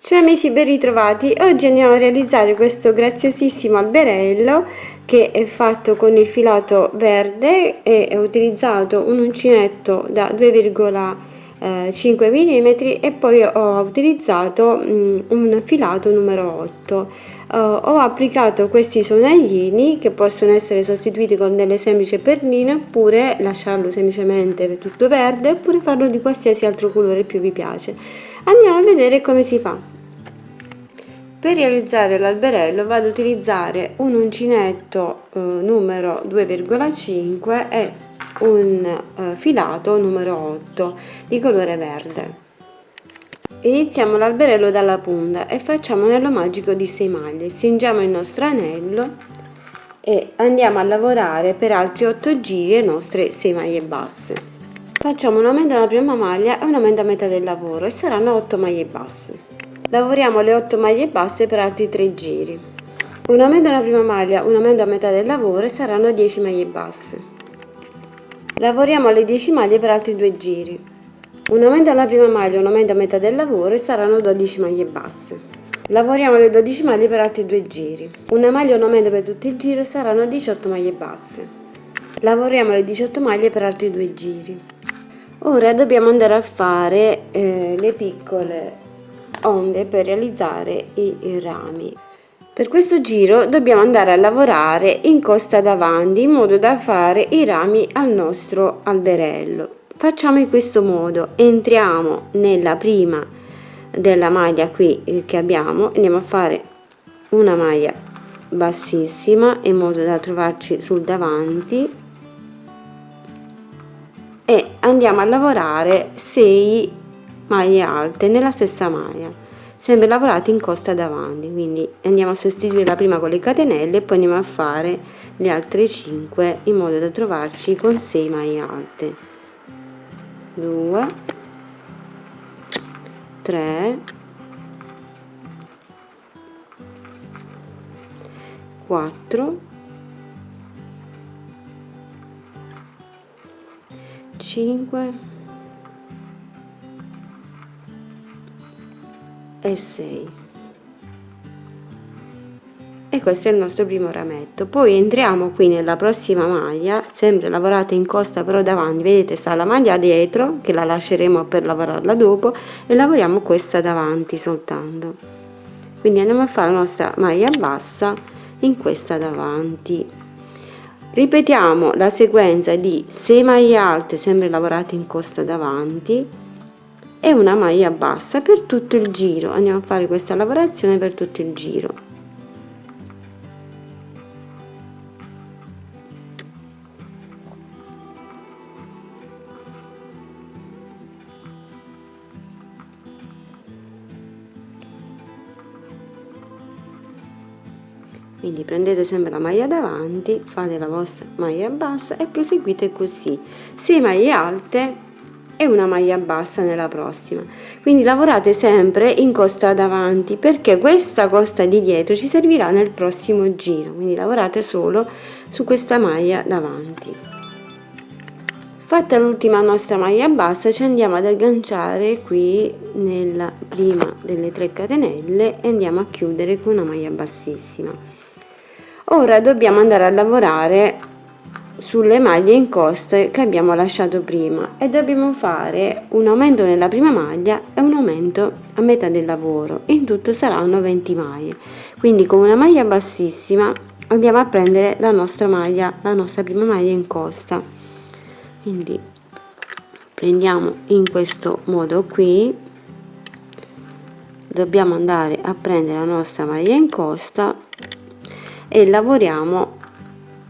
Ciao amici, ben ritrovati. Oggi andiamo a realizzare questo graziosissimo alberello che è fatto con il filato verde e ho utilizzato un uncinetto da 2,5 mm e poi ho utilizzato un filato numero 8. Ho applicato questi sonaglini che possono essere sostituiti con delle semplici perline oppure lasciarlo semplicemente tutto verde oppure farlo di qualsiasi altro colore più vi piace. Andiamo a vedere come si fa. Per realizzare l'alberello vado ad utilizzare un uncinetto numero 2,5 e un filato numero 8 di colore verde. Iniziamo l'alberello dalla punta e facciamo un anello magico di 6 maglie. Stringiamo il nostro anello e andiamo a lavorare per altri 8 giri le nostre 6 maglie basse. Facciamo un aumento alla prima maglia e un aumento a metà del lavoro e saranno 8 maglie basse. Lavoriamo le 8 maglie basse per altri 3 giri. Un aumento alla prima maglia, un aumento a metà del lavoro e saranno 10 maglie basse. Lavoriamo le 10 maglie per altri 2 giri. Un aumento alla prima maglia, un aumento a metà del lavoro e saranno 12 maglie basse. Lavoriamo le 12 maglie per altri 2 giri. Una maglia e un aumento per tutto il giro e saranno 18 maglie basse. Lavoriamo le 18 maglie per altri 2 giri. Ora dobbiamo andare a fare le piccole onde per realizzare i rami. Per questo giro dobbiamo andare a lavorare in costa davanti in modo da fare i rami al nostro alberello. Facciamo in questo modo: entriamo nella prima della maglia qui che abbiamo, andiamo a fare una maglia bassissima in modo da trovarci sul davanti e andiamo a lavorare 6 maglie alte nella stessa maglia, sempre lavorate in costa davanti. Quindi andiamo a sostituire la prima con le catenelle e poi andiamo a fare le altre 5 in modo da trovarci con 6 maglie alte. 2 3 4 5 e 6 e questo è il nostro primo rametto. Poi entriamo qui nella prossima maglia, sempre lavorate in costa però davanti, vedete sta la maglia dietro che la lasceremo per lavorarla dopo e lavoriamo questa davanti soltanto. Quindi andiamo a fare la nostra maglia bassa in questa davanti. Ripetiamo la sequenza di 6 maglie alte sempre lavorate in costa davanti e una maglia bassa per tutto il giro. Andiamo a fare questa lavorazione per tutto il giro. Quindi prendete sempre la maglia davanti, fate la vostra maglia bassa e proseguite così: 6 maglie alte e una maglia bassa nella prossima. Quindi lavorate sempre in costa davanti perché questa costa di dietro ci servirà nel prossimo giro, quindi lavorate solo su questa maglia davanti. Fatta l'ultima nostra maglia bassa ci andiamo ad agganciare qui nella prima delle 3 catenelle e andiamo a chiudere con una maglia bassissima. Ora dobbiamo andare a lavorare sulle maglie in costa che abbiamo lasciato prima e dobbiamo fare un aumento nella prima maglia e un aumento a metà del lavoro. In tutto saranno 20 maglie. Quindi con una maglia bassissima andiamo a prendere la nostra maglia, la nostra prima maglia in costa. Quindi prendiamo in questo modo qui, dobbiamo andare a prendere la nostra maglia in costa e lavoriamo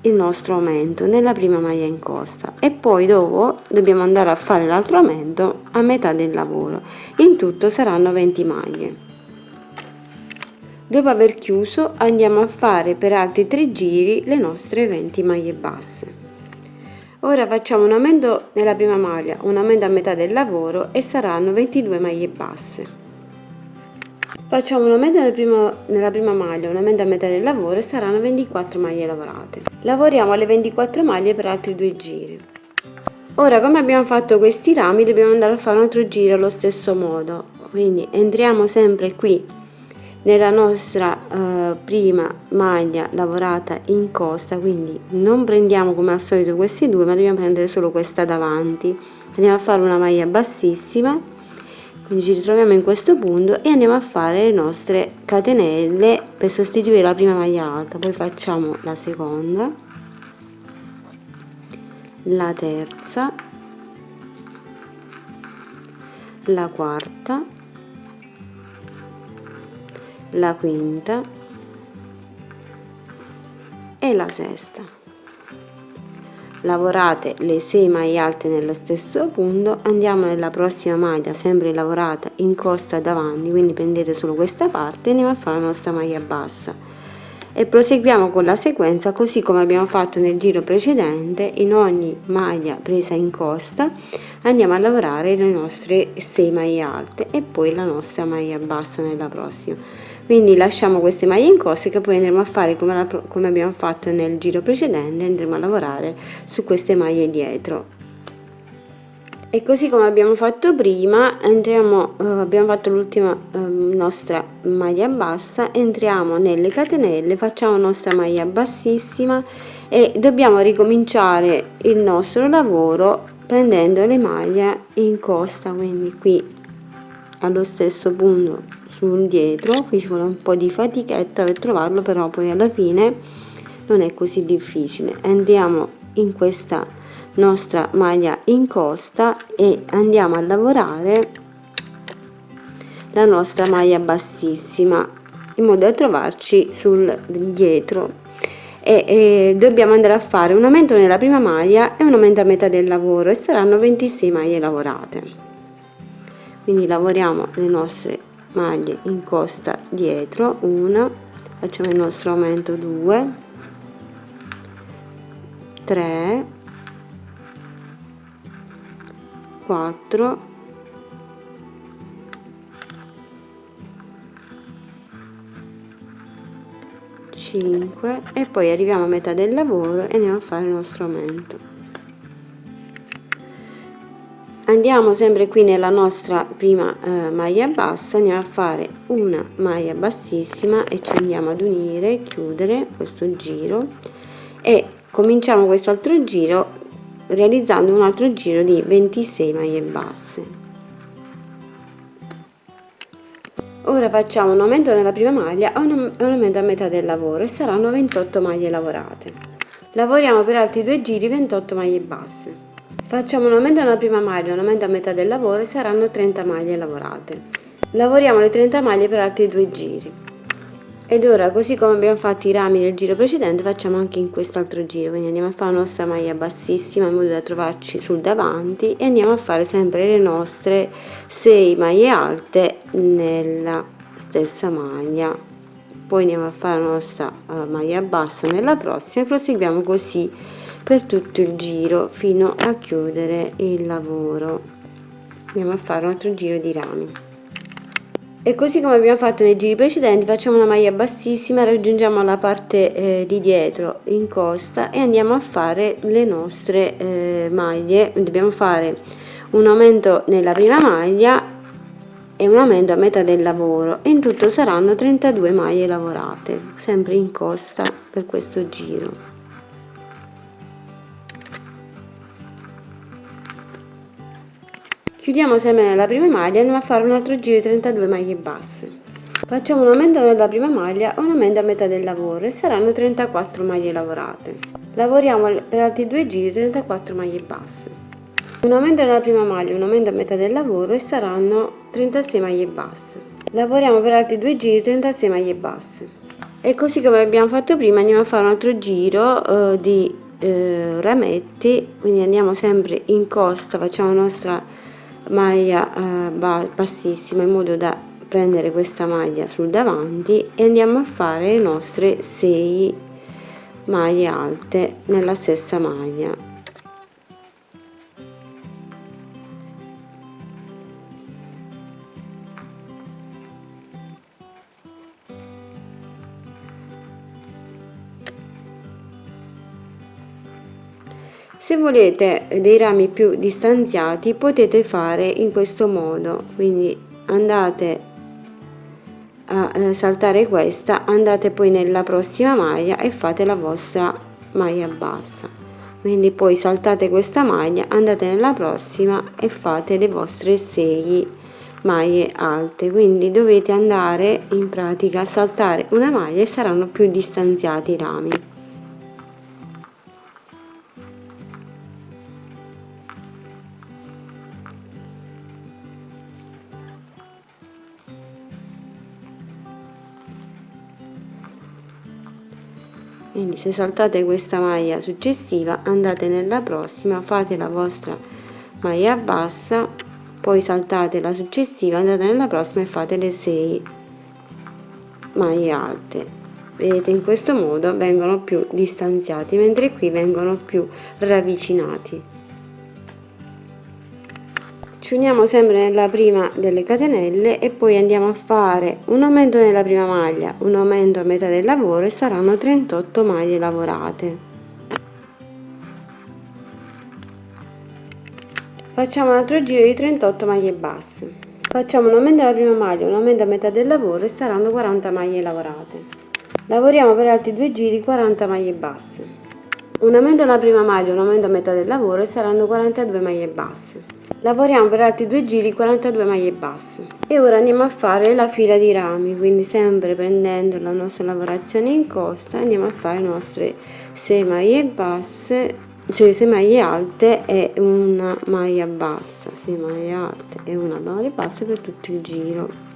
il nostro aumento nella prima maglia in costa e poi dopo dobbiamo andare a fare l'altro aumento a metà del lavoro. In tutto saranno 20 maglie. Dopo aver chiuso andiamo a fare per altri 3 giri le nostre 20 maglie basse. Ora facciamo un aumento nella prima maglia, un aumento a metà del lavoro e saranno 22 maglie basse. Facciamo un aumento nella prima maglia, un aumento a metà del lavoro e saranno 24 maglie lavorate. Lavoriamo alle 24 maglie per altri 2 giri. Ora, come abbiamo fatto questi rami, dobbiamo andare a fare un altro giro allo stesso modo. quindi entriamo sempre qui nella nostra prima maglia lavorata in costa, quindi non prendiamo come al solito questi due, ma dobbiamo prendere solo questa davanti. Andiamo a fare una maglia bassissima, quindi ci ritroviamo in questo punto e andiamo a fare le nostre catenelle per sostituire la prima maglia alta. Poi facciamo la seconda, la terza, la quarta, la quinta e la sesta. Lavorate le 6 maglie alte nello stesso punto, andiamo nella prossima maglia sempre lavorata in costa davanti, quindi prendete solo questa parte e andiamo a fare la nostra maglia bassa e proseguiamo con la sequenza così come abbiamo fatto nel giro precedente. In ogni maglia presa in costa andiamo a lavorare le nostre 6 maglie alte e poi la nostra maglia bassa nella prossima. Quindi lasciamo queste maglie in costa che poi andremo a fare come abbiamo fatto nel giro precedente, andremo a lavorare su queste maglie dietro. E così come abbiamo fatto prima, abbiamo fatto l'ultima nostra maglia bassa, entriamo nelle catenelle, facciamo nostra maglia bassissima e dobbiamo ricominciare il nostro lavoro prendendo le maglie in costa, quindi qui allo stesso punto sul dietro. Qui ci vuole un po' di fatichetta per trovarlo, però poi alla fine non è così difficile. Andiamo in questa nostra maglia in costa e andiamo a lavorare la nostra maglia bassissima in modo da trovarci sul dietro e dobbiamo andare a fare un aumento nella prima maglia e un aumento a metà del lavoro e saranno 26 maglie lavorate. Quindi lavoriamo le nostre maglie in costa dietro, una, facciamo il nostro aumento 2, 3, 4, 5 e poi arriviamo a metà del lavoro e andiamo a fare il nostro aumento. Andiamo sempre qui nella nostra prima maglia bassa, andiamo a fare una maglia bassissima e ci andiamo ad unire, chiudere questo giro e cominciamo quest'altro giro realizzando un altro giro di 26 maglie basse. Ora facciamo un aumento nella prima maglia e un aumento a metà del lavoro e saranno 28 maglie lavorate. Lavoriamo per altri 2 giri 28 maglie basse. Facciamo un aumento nella prima maglia, un aumento a metà del lavoro e saranno 30 maglie lavorate. Lavoriamo le 30 maglie per altri 2 giri. Ed ora, così come abbiamo fatto i rami nel giro precedente, facciamo anche in quest'altro giro. Quindi andiamo a fare la nostra maglia bassissima in modo da trovarci sul davanti e andiamo a fare sempre le nostre 6 maglie alte nella stessa maglia. Poi andiamo a fare la nostra maglia bassa nella prossima e proseguiamo così per tutto il giro fino a chiudere il lavoro. Andiamo a fare un altro giro di rami e così come abbiamo fatto nei giri precedenti facciamo una maglia bassissima, raggiungiamo la parte di dietro in costa e andiamo a fare le nostre maglie. Dobbiamo fare un aumento nella prima maglia e un aumento a metà del lavoro e in tutto saranno 32 maglie lavorate sempre in costa per questo giro. Chiudiamo sempre nella prima maglia e andiamo a fare un altro giro di 32 maglie basse. Facciamo un aumento nella prima maglia e un aumento a metà del lavoro e saranno 34 maglie lavorate. Lavoriamo per altri 2 giri 34 maglie basse. Un aumento nella prima maglia e un aumento a metà del lavoro e saranno 36 maglie basse. Lavoriamo per altri 2 giri 36 maglie basse. E così come abbiamo fatto prima andiamo a fare un altro giro di rametti, quindi andiamo sempre in costa, facciamo la nostra maglia bassissima in modo da prendere questa maglia sul davanti e andiamo a fare le nostre 6 maglie alte nella stessa maglia. Se volete dei rami più distanziati potete fare in questo modo, quindi andate a saltare questa, andate poi nella prossima maglia e fate la vostra maglia bassa. Quindi poi saltate questa maglia, andate nella prossima e fate le vostre 6 maglie alte. Quindi dovete andare in pratica a saltare una maglia e saranno più distanziati i rami. Quindi se saltate questa maglia successiva, andate nella prossima, fate la vostra maglia bassa, poi saltate la successiva, andate nella prossima e fate le 6 maglie alte. Vedete, in questo modo vengono più distanziati, mentre qui vengono più ravvicinati. Ci uniamo sempre nella prima delle catenelle e poi andiamo a fare un aumento nella prima maglia, un aumento a metà del lavoro e saranno 38 maglie lavorate. Facciamo un altro giro di 38 maglie basse. Facciamo un aumento alla prima maglia, un aumento a metà del lavoro e saranno 40 maglie lavorate. Lavoriamo per altri 2 giri 40 maglie basse. Un aumento alla prima maglia, un aumento a metà del lavoro e saranno 42 maglie basse. Lavoriamo per altri 2 giri 42 maglie basse. E ora andiamo a fare la fila di rami, quindi sempre prendendo la nostra lavorazione in costa andiamo a fare le nostre 6 maglie basse, cioè 6 maglie alte e una maglia bassa, 6 maglie alte e una maglia bassa per tutto il giro.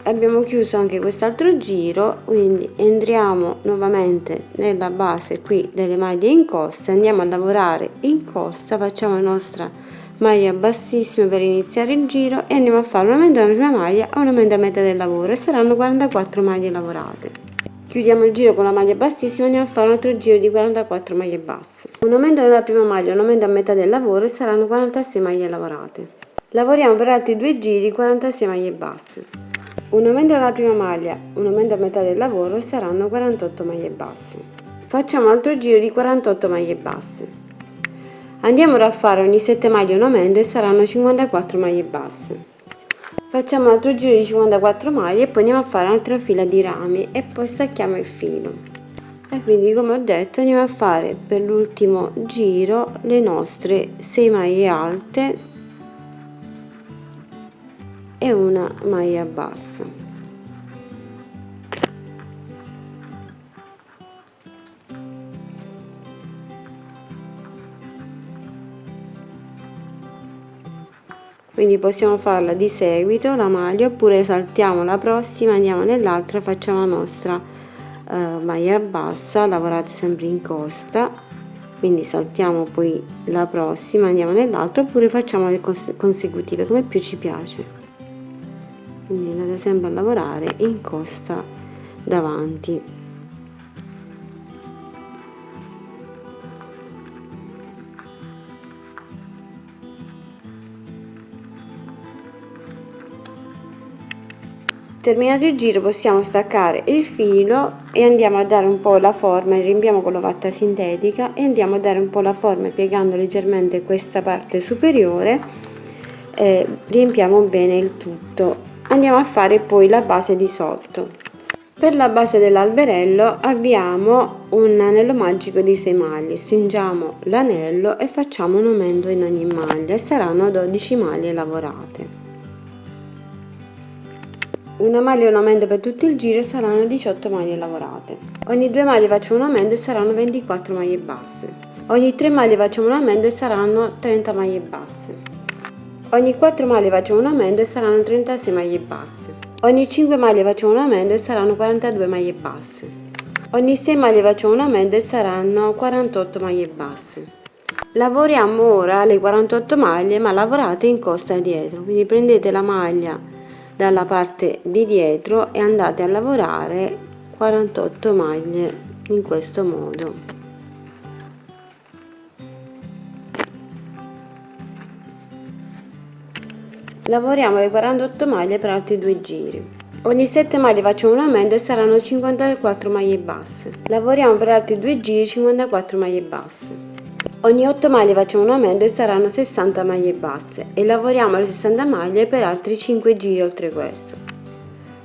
Abbiamo chiuso anche quest'altro giro, quindi entriamo nuovamente nella base qui delle maglie in costa, andiamo a lavorare in costa, facciamo la nostra maglia bassissima per iniziare il giro e andiamo a fare un aumento alla prima maglia e un aumento a metà del lavoro e saranno 44 maglie lavorate. Chiudiamo il giro con la maglia bassissima e andiamo a fare un altro giro di 44 maglie basse. Un aumento nella prima maglia, un aumento a metà del lavoro e saranno 46 maglie lavorate. Lavoriamo per altri 2 giri 46 maglie basse. Un aumento alla prima maglia, un aumento a metà del lavoro e saranno 48 maglie basse. Facciamo un altro giro di 48 maglie basse. Andiamo ora a fare ogni 7 maglie un aumento e saranno 54 maglie basse. Facciamo un altro giro di 54 maglie e poi andiamo a fare un'altra fila di rami e poi stacchiamo il filo. E quindi, come ho detto, andiamo a fare per l'ultimo giro le nostre 6 maglie alte e una maglia bassa. Quindi possiamo farla di seguito la maglia oppure saltiamo la prossima, andiamo nell'altra, facciamo la nostra maglia bassa, lavorate sempre in costa, quindi saltiamo poi la prossima, andiamo nell'altra oppure facciamo le consecutive come più ci piace. Quindi andate sempre a lavorare in costa davanti. Terminato il giro possiamo staccare il filo e andiamo a dare un po' la forma, riempiamo con l'ovatta sintetica e andiamo a dare un po' la forma piegando leggermente questa parte superiore, riempiamo bene il tutto. Andiamo a fare poi la base di sotto. Per la base dell'alberello abbiamo un anello magico di 6 maglie, stringiamo l'anello e facciamo un aumento in ogni maglia e saranno 12 maglie lavorate. Una maglia e un aumento per tutto il giro e saranno 18 maglie lavorate. Ogni 2 maglie facciamo un aumento e saranno 24 maglie basse. Ogni 3 maglie facciamo un aumento e saranno 30 maglie basse. Ogni 4 maglie facciamo un aumento e saranno 36 maglie basse. Ogni 5 maglie facciamo un aumento e saranno 42 maglie basse. Ogni 6 maglie facciamo un aumento e saranno 48 maglie basse. Lavoriamo ora le 48 maglie ma lavorate in costa dietro, quindi prendete la maglia dalla parte di dietro e andate a lavorare 48 maglie in questo modo. Lavoriamo le 48 maglie per altri 2 giri. Ogni 7 maglie facciamo un aumento e saranno 54 maglie basse. Lavoriamo per altri 2 giri 54 maglie basse. Ogni 8 maglie facciamo un aumento e saranno 60 maglie basse e lavoriamo le 60 maglie per altri 5 giri oltre questo.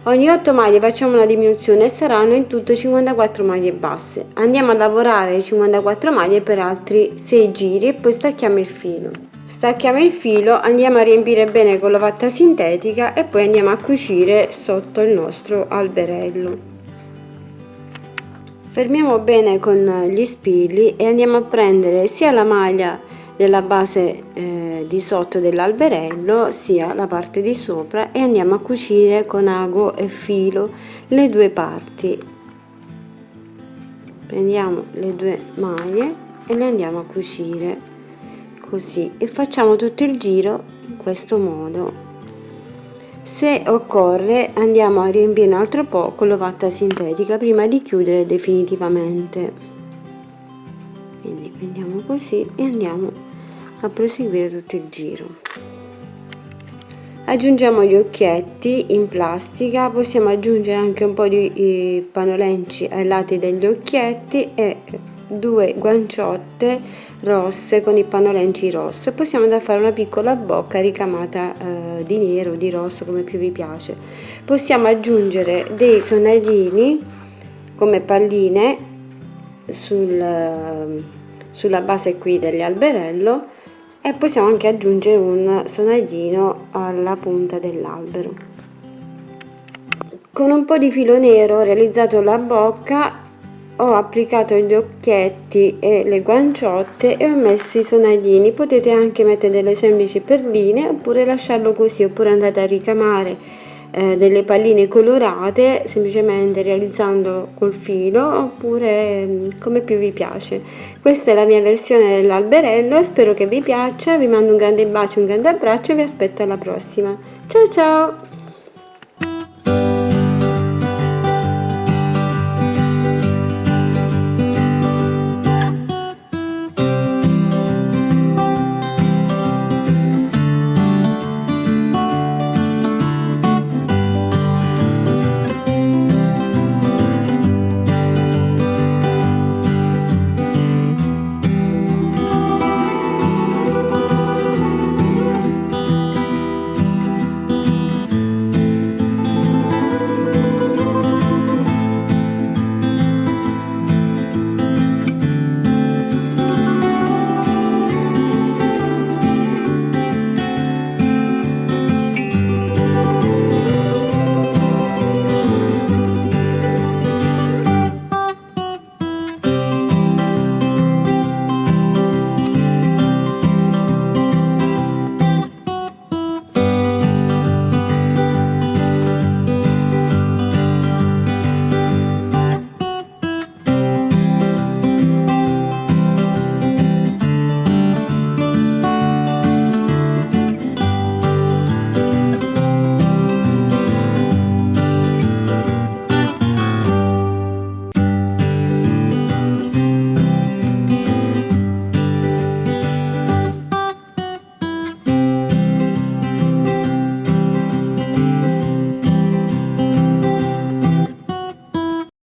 Ogni 8 maglie facciamo una diminuzione e saranno in tutto 54 maglie basse. Andiamo a lavorare le 54 maglie per altri 6 giri e poi stacchiamo il filo. Stacchiamo il filo, andiamo a riempire bene con la vatta sintetica e poi andiamo a cucire sotto il nostro alberello. Fermiamo bene con gli spilli e andiamo a prendere sia la maglia della base di sotto dell'alberello sia la parte di sopra e andiamo a cucire con ago e filo le due parti. Prendiamo le due maglie e le andiamo a cucire così e facciamo tutto il giro in questo modo. Se occorre andiamo a riempire un altro po' con l'ovatta sintetica prima di chiudere definitivamente. Quindi prendiamo così e andiamo a proseguire tutto il giro. Aggiungiamo gli occhietti in plastica, possiamo aggiungere anche un po' di panolenci ai lati degli occhietti e due guanciotte rosse con i panolenci rosso e possiamo andare a fare una piccola bocca ricamata di nero, di rosso, come più vi piace. Possiamo aggiungere dei sonaglini come palline sulla base qui dell'alberello e possiamo anche aggiungere un sonaglino alla punta dell'albero. Con un po' di filo nero realizzato la bocca ho applicato gli occhietti e le guanciotte e ho messo i sonaglini. Potete anche mettere delle semplici perline oppure lasciarlo così, oppure andate a ricamare delle palline colorate semplicemente realizzando col filo, oppure come più vi piace. Questa è la mia versione dell'alberello, spero che vi piaccia, vi mando un grande bacio, un grande abbraccio e vi aspetto alla prossima. Ciao ciao!